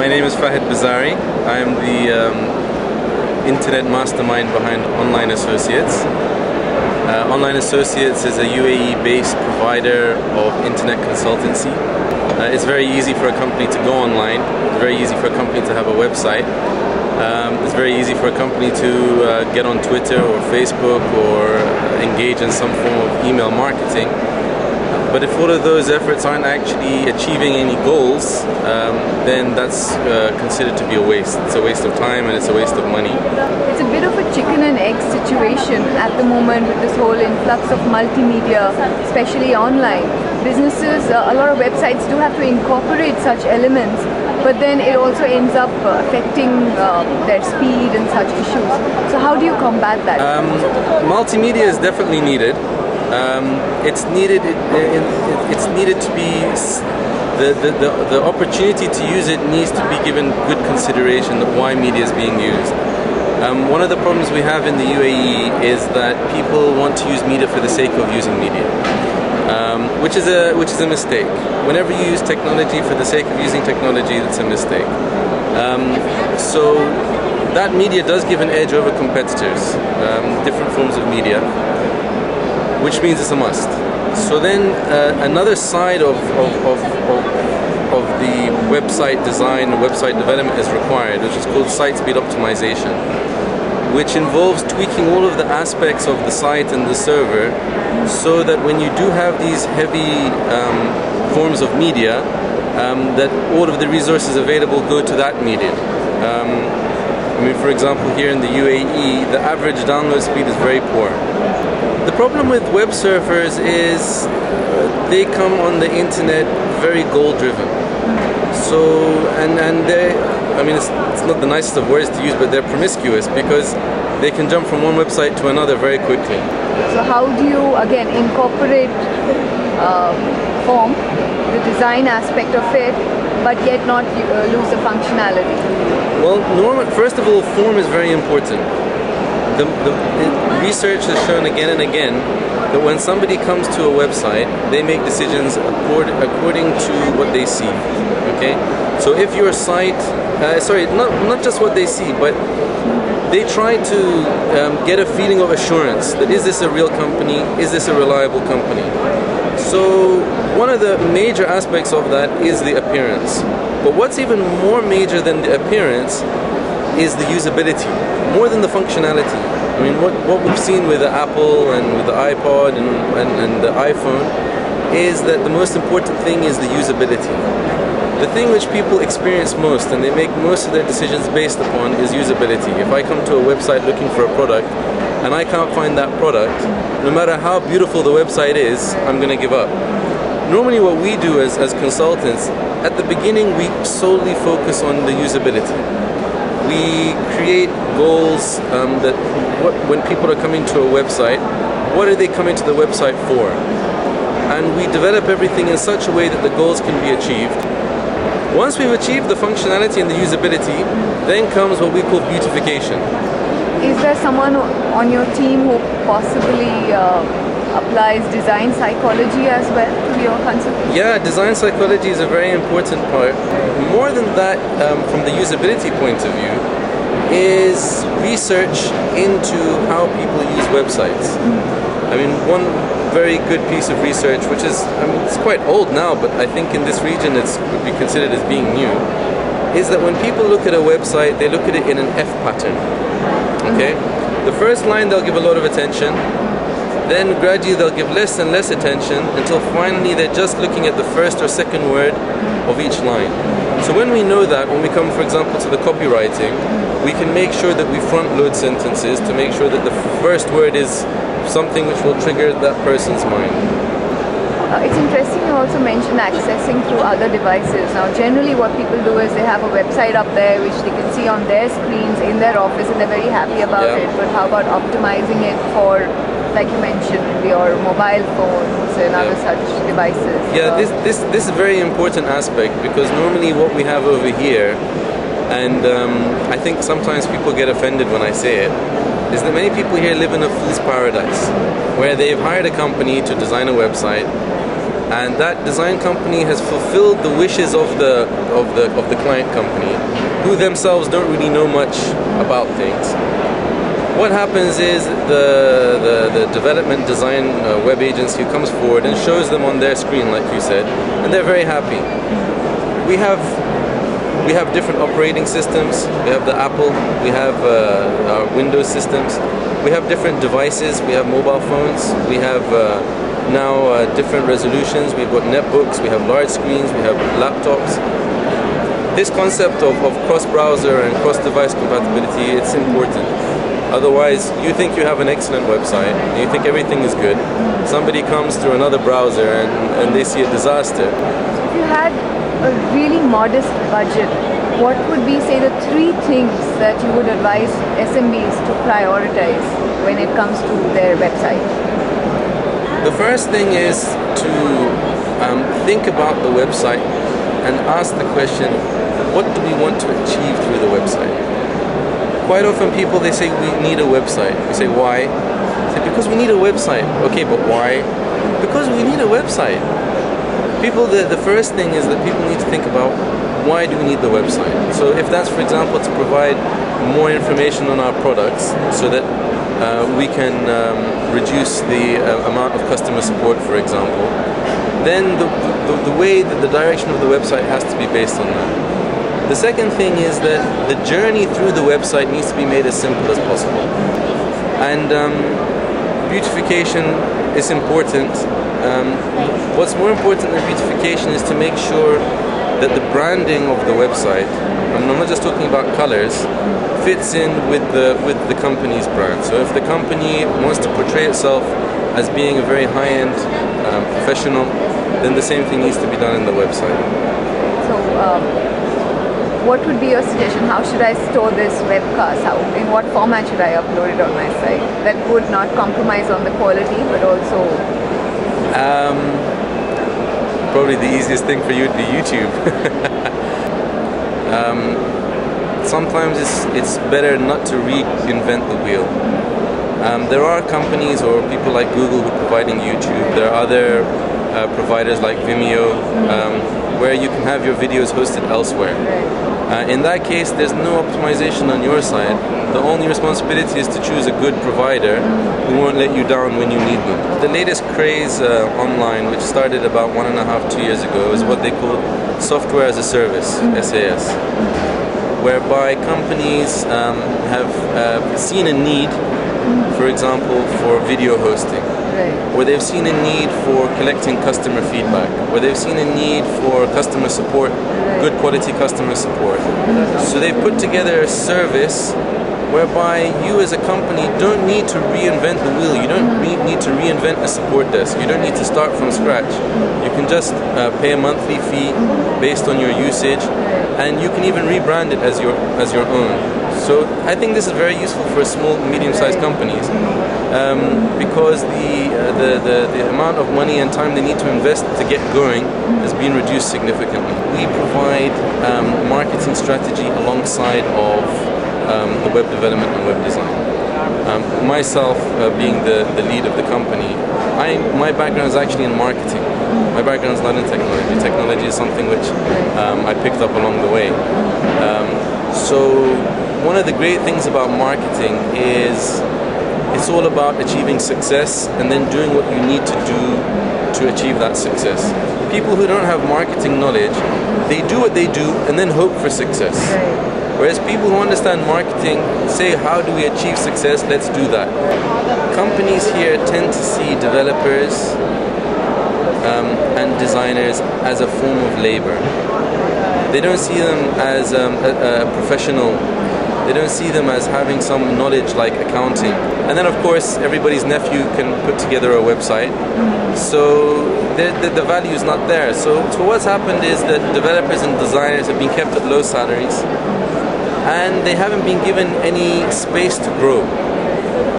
My name is Fahed Bizzari. I am the internet mastermind behind Online Associates. Online Associates is a UAE-based provider of internet consultancy. It's very easy for a company to go online. It's very easy for a company to have a website. It's very easy for a company to get on Twitter or Facebook or engage in some form of email marketing. But if all of those efforts aren't actually achieving any goals, then that's considered to be a waste. It's a waste of time and it's a waste of money. It's a bit of a chicken and egg situation at the moment with this whole influx of multimedia, especially online. Businesses, a lot of websites do have to incorporate such elements, but then it also ends up affecting their speed and such issues. So how do you combat that? Multimedia is definitely needed. It's needed. It's needed to be the opportunity to use it needs to be given good consideration of why media is being used. One of the problems we have in the UAE is that people want to use media for the sake of using media, which is a mistake. Whenever you use technology for the sake of using technology, that's a mistake. So that media does give an edge over competitors, different forms of media, which means it's a must. So then another side of the website design, website development is required, which is called site speed optimization, which involves tweaking all of the aspects of the site and the server so that when you do have these heavy forms of media, that all of the resources available go to that media. I mean, for example, here in the UAE, the average download speed is very poor. The problem with web surfers is they come on the internet very goal-driven. So, and they, I mean, it's not the nicest of words to use, but they're promiscuous because they can jump from one website to another very quickly. So how do you, again, incorporate form, the design aspect of it, but yet not lose the functionality? Well, first of all, form is very important. The research has shown again and again that when somebody comes to a website, they make decisions according to what they see. Okay, so if your site, not just what they see, but they try to get a feeling of assurance that is this a real company, is this a reliable company. So one of the major aspects of that is the appearance. But what's even more major than the appearance is the usability, more than the functionality. I mean, what we've seen with the Apple and with the iPod and the iPhone is that the most important thing is the usability. The thing which people experience most and they make most of their decisions based upon is usability. If I come to a website looking for a product and I can't find that product, no matter how beautiful the website is, I'm going to give up. Normally what we do as consultants, at the beginning we solely focus on the usability. We create goals that when people are coming to a website, what are they coming to the website for? And we develop everything in such a way that the goals can be achieved. Once we've achieved the functionality and the usability, then comes what we call beautification. Is there someone on your team who possibly applies design psychology as well to your consultation? Yeah, design psychology is a very important part. More than that, from the usability point of view, is research into how people use websites. I mean, one very good piece of research, which is, I mean, it's quite old now, but I think in this region it would be considered as being new, is that when people look at a website, they look at it in an F pattern. Okay? The first line they'll give a lot of attention, then gradually they'll give less and less attention until finally they're just looking at the first or second word of each line. So when we know that, when we come, for example, to the copywriting, we can make sure that we front load sentences to make sure that the first word is something which will trigger that person's mind. It's interesting you also mentioned accessing through other devices. Now generally what people do is they have a website up there which they can see on their screens in their office and they're very happy about it. But how about optimizing it for, like you mentioned, your mobile phones and other such devices? Yeah, this is a very important aspect because normally what we have over here, and I think sometimes people get offended when I say it, is that many people here live in a fool's paradise where they've hired a company to design a website and that design company has fulfilled the wishes of the client company, who themselves don't really know much about things. What happens is the development design web agency comes forward and shows them on their screen, like you said, and they're very happy. We have different operating systems. We have the Apple, we have our Windows systems. We have different devices. We have mobile phones. We have now different resolutions. We've got netbooks. We have large screens. We have laptops. This concept of cross-browser and cross-device compatibility, it's important. Otherwise, you think you have an excellent website, and you think everything is good. Somebody comes through another browser and they see a disaster. If you had a really modest budget, what would be, say, the 3 things that you would advise SMBs to prioritize when it comes to their website? The first thing is to think about the website and ask the question, what do we want to achieve through the website? Quite often people, they say we need a website. We say, why? They say, because we need a website. Okay, but why? Because we need a website. People, the first thing is that people need to think about, why do we need the website? So if that's, for example, to provide more information on our products so that we can reduce the amount of customer support, for example, then the way that the direction of the website has to be based on that. The second thing is that the journey through the website needs to be made as simple as possible. And beautification is important. What's more important than beautification is to make sure that the branding of the website, and I'm not just talking about colors, fits in with the company's brand. So if the company wants to portray itself as being a very high-end professional, then the same thing needs to be done in the website. So, what would be your suggestion? How should I store this webcast? In what format should I upload it on my site that would not compromise on the quality, but also... Probably the easiest thing for you would be YouTube. Sometimes it's better not to reinvent the wheel. There are companies or people like Google who are providing YouTube. There are other providers like Vimeo where you can have your videos hosted elsewhere. In that case, there's no optimization on your side. The only responsibility is to choose a good provider who won't let you down when you need them. The latest craze online, which started about 1.5 to 2 years ago, is what they call software as a service, SAS, whereby companies have seen a need, for example, for video hosting. Where they've seen a need for collecting customer feedback, where they've seen a need for customer support, good quality customer support. So they've put together a service whereby you as a company don't need to reinvent the wheel. You don't need to reinvent a support desk. You don't need to start from scratch. You can just pay a monthly fee based on your usage, and you can even rebrand it as your own. So I think this is very useful for small, medium-sized companies because the amount of money and time they need to invest to get going has been reduced significantly. We provide marketing strategy alongside of the web development and web design. Myself, being the lead of the company, my background is actually in marketing. My background is not in technology. Technology is something which I picked up along the way. So one of the great things about marketing is it's all about achieving success and then doing what you need to do to achieve that success. People who don't have marketing knowledge, they do what they do and then hope for success. Whereas people who understand marketing say, how do we achieve success? Let's do that. Companies here tend to see developers and designers as a form of labor. They don't see them as a professional. They don't see them as having some knowledge like accounting. And then of course everybody's nephew can put together a website. So the value is not there. So what's happened is that developers and designers have been kept at low salaries and they haven't been given any space to grow.